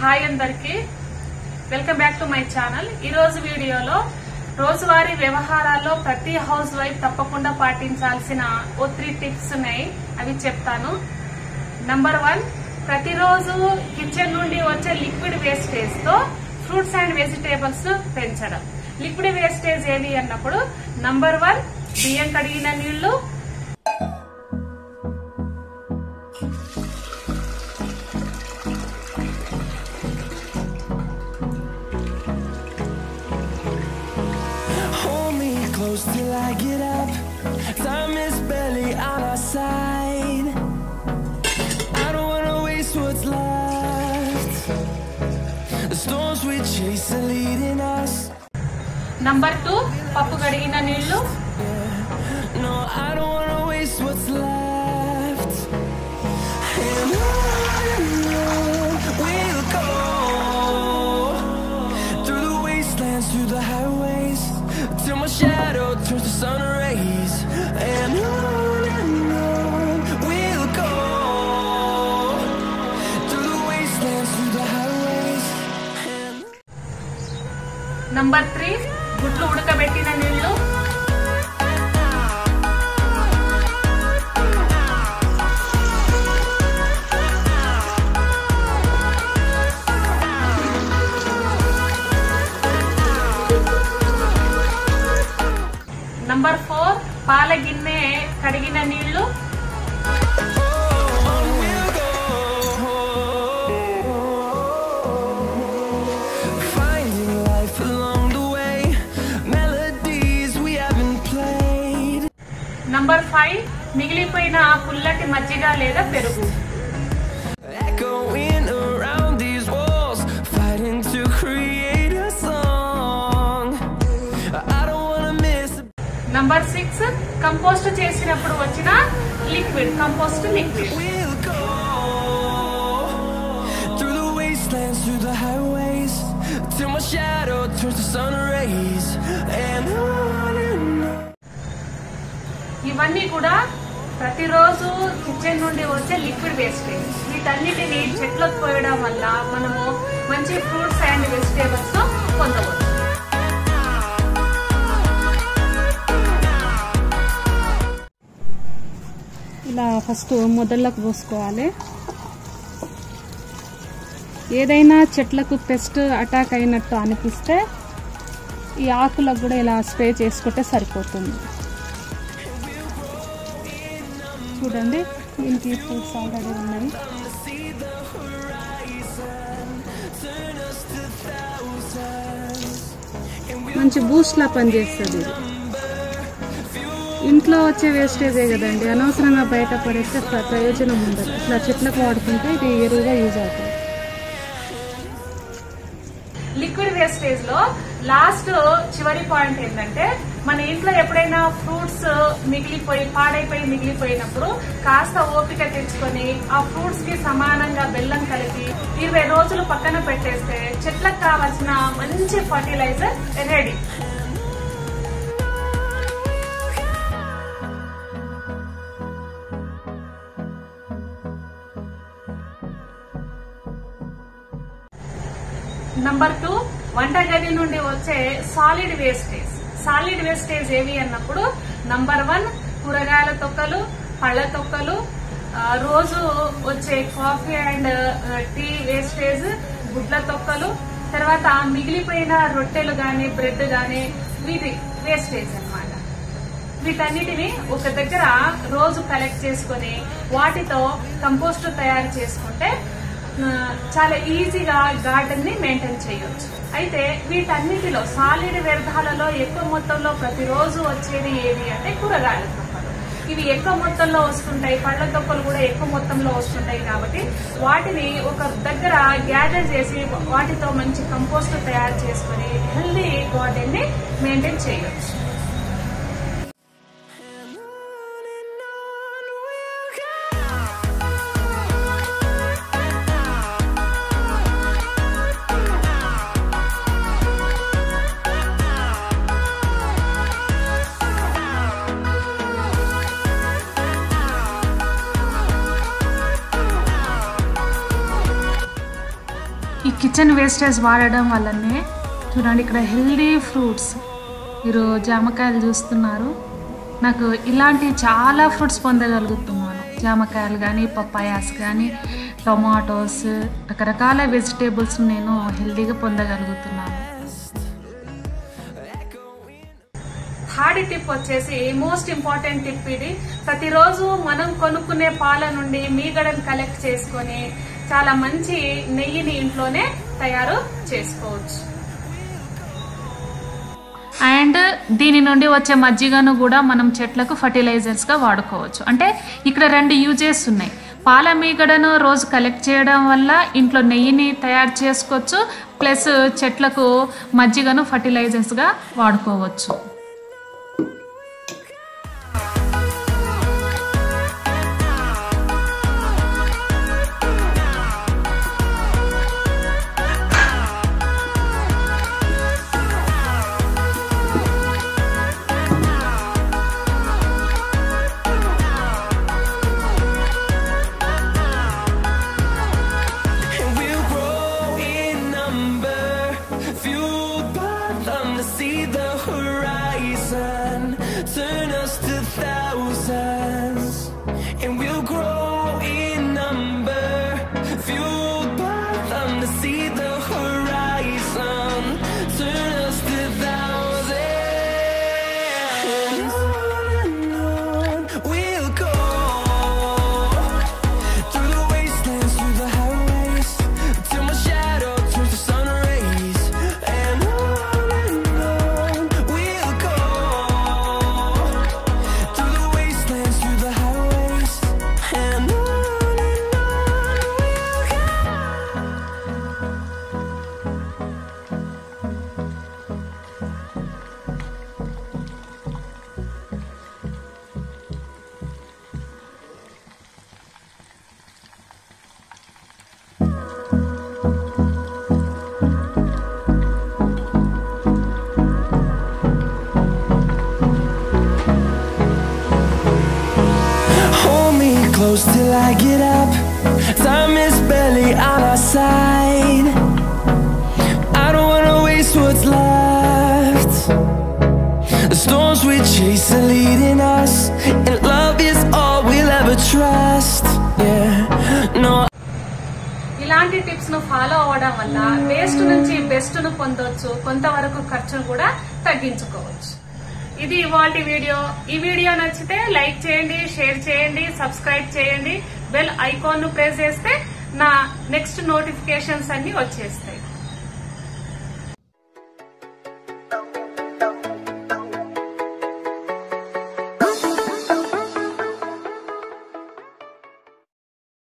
Hi అందరికి welcome back to my channel. ఈ రోజు వీడియోలో రోజువారీ వ్యవహారాల్లో ప్రతి హౌస్ వైఫ్ తప్పకుండా పాటించాల్సిన ఓ 3 టిప్స్ ఉన్నాయి, అవి చెప్తాను। నంబర్ 1, ప్రతిరోజు కిచెన్ నుండి వచ్చే లిక్విడ్ వేస్టేజ్ తో ఫ్రూట్స్ అండ్ వెజిటేబుల్స్ పెంచడం। లిక్విడ్ వేస్టేజ్ ఏది అన్నప్పుడు నంబర్ 1 బియ్యం కడిగిన నీళ్లు, till I get up, time is barely on our side. I don't wanna waste what's left. The storms we chase are leading us. Number 2 పప్పు కడిగిన నీళ్లు, No, I don't wanna waste what's left. And on we'll go, through the wastelands, through the highways, till my shadow turns to sun rays. And on we'll go, through the wastelands, through the highways. Number 3 గుడ్లు ఉడకబెట్టిన నీళ్లు, number 4 పాల గిన్నె కడిగిన నీళ్లు, number 5 మిగిలిపోయిన పుల్లటి మజ్జిగ లేదా పెరుగు, Echoing around these walls, fighting to create a song. I don't wanna miss. Number 6 compost చేసినప్పుడు వచ్చిన liquid, compost liquid. We'll go through the wastelands, through the highways, till my shadow turns to sun rays. And on. ఇవన్నీ కూడా ప్రతిరోజు kitchen నుండి వచ్చే liquid wastage. వీటన్నిటిని చెట్లకు పోయడం వల్ల మనము మంచి ఫ్రూట్స్ అండ్ వెజిటేబుల్స్ పొందవచ్చు। ఇలా ఫస్ట్ మొదళ్ళకు పోసుకోవాలి। ఏదైనా చెట్లకు పెస్ట్ అటాక్ అయినట్టు అనిపిస్తే ఈ ఆకులకు కూడా ఇలా స్ప్రే చేసుకుంటే సరిపోతుంది। చూడండి, దీనికి ఫ్రూట్స్ ఆల్రెడీ ఉన్నాయి। మంచి బూస్ట్ లా పనిచేస్తుంది ఇది। ఇంట్లో వచ్చే వేస్టేజే కదండి, అనవసరంగా బయట పడేస్తే ప్రయోజనం ఉండదు। ఇట్లా చెట్లకు వాడుకుంటే ఇది ఎరువుగా యూజ్ అవుతుంది। లిక్విడ్ వేస్టేజ్ లో లాస్ట్ చివరి పాయింట్ ఏంటంటే, మన ఇంట్లో ఎప్పుడైనా ఫ్రూట్స్ పాడైపోయి మిగిలిపోయినప్పుడు కాస్త ఓపిక తెచ్చుకొని ఆ ఫ్రూట్స్ కి సమానంగా బెల్లం కలిపి 20 రోజులు పక్కన పెట్టేస్తే చెట్లకు కావాల్సిన మంచి ఫర్టిలైజర్ రెడీ। నంబర్ 2 వంటగది నుండి వచ్చే సాలిడ్ వేస్టేజ్। సాలిడ్ వేస్టేజ్ ఏవి అన్నప్పుడు నంబర్ 1 కూరగాయల తొక్కలు, పళ్ళ తొక్కలు, రోజు వచ్చే కాఫీ అండ్ టీ వేస్టేజ్, గుడ్ల తొక్కలు, తర్వాత మిగిలిపోయిన రొట్టెలు గాని బ్రెడ్ గాని వీటి వేస్టేజ్ అన్నమాట। వీటన్నిటిని ఒక దగ్గర రోజు కలెక్ట్ చేసుకుని వాటితో కంపోస్ట్ తయారు చేసుకుంటే చాలా ఈజీగా గార్డెన్ ని మెయింటైన్ చేయొచ్చు। అయితే వీటన్నిటిలో సాలిడ్ వ్యర్థాలలో ఎక్కువ మొత్తంలో ప్రతిరోజు వచ్చేది ఏది అంటే కూరగాయల తొక్కలు। ఇవి ఎక్కువ మొత్తంలో వస్తుంటాయి, పళ్ళ తొక్కలు కూడా ఎక్కువ మొత్తంలో వస్తుంటాయి కాబట్టి వాటిని ఒక దగ్గర గ్యాదర్ చేసి వాటితో మంచి కంపోస్ట్ తయారు చేసుకుని హెల్దీ గార్డెన్ ని మెయింటైన్ చేయొచ్చు। కిచెన్ వేస్టేజ్ వాడడం వల్లనే చూడండి ఇక్కడ హెల్దీ ఫ్రూట్స్, మీరు జామకాయలు చూస్తున్నారు, నాకు ఇలాంటి చాలా ఫ్రూట్స్ పొందగలుగుతున్నాను. జామకాయలు కానీ, పప్పాయాస్ కానీ, టొమాటోస్, రకరకాల వెజిటేబుల్స్ నేను హెల్దీగా పొందగలుగుతున్నాను. థర్డ్ టిప్ వచ్చేసి మోస్ట్ ఇంపార్టెంట్ టిప్ ఇది. ప్రతిరోజు మనం కొనుక్కునే పాల నుండి మీగడను కలెక్ట్ చేసుకొని చాలా మంచి నెయ్యిని ఇంట్లోనే తయారు చేసుకోవచ్చు. అండ్ దీని నుండి వచ్చే మజ్జిగను కూడా మనం చెట్లకు ఫర్టిలైజర్స్గా వాడుకోవచ్చు. అంటే ఇక్కడ 2 యూజెస్ ఉన్నాయి. పాల మీగడను రోజు కలెక్ట్ చేయడం వల్ల ఇంట్లో నెయ్యిని తయారు చేసుకోవచ్చు, ప్లస్ చెట్లకు మజ్జిగను ఫర్టిలైజర్స్గా వాడుకోవచ్చు. Turn us to thousands, and we'll grow in number, fueled by them to see the horizon. Turn us to thousands, and on we'll go, through the wastelands, through the highways, till my shadow turns to sun rays. And on we'll go, through the wastelands, through the highways, and on we'll go. Hold me close till I get up. Time is barely on our side. I don't wanna waste what's left. The storms we chase are leading us, and love is all we'll ever trust. Yeah, no. ఇలాంటి tips ను follow అవడం వల్ల waste నుంచి best ను పొందొచ్చు, కొంతవరకు ఖర్చును కూడా తగ్గించుకోవచ్చు. ఇది ఇవాల్టి వీడియో. ఈ వీడియో నచ్చితే లైక్ చేయండి, షేర్ చేయండి, సబ్స్క్రైబ్ చేయండి. బెల్ ఐకాన్ ను ప్రెస్ చేస్తే నా నెక్స్ట్ నోటిఫికేషన్స్ అన్ని వచ్చేస్తాయి.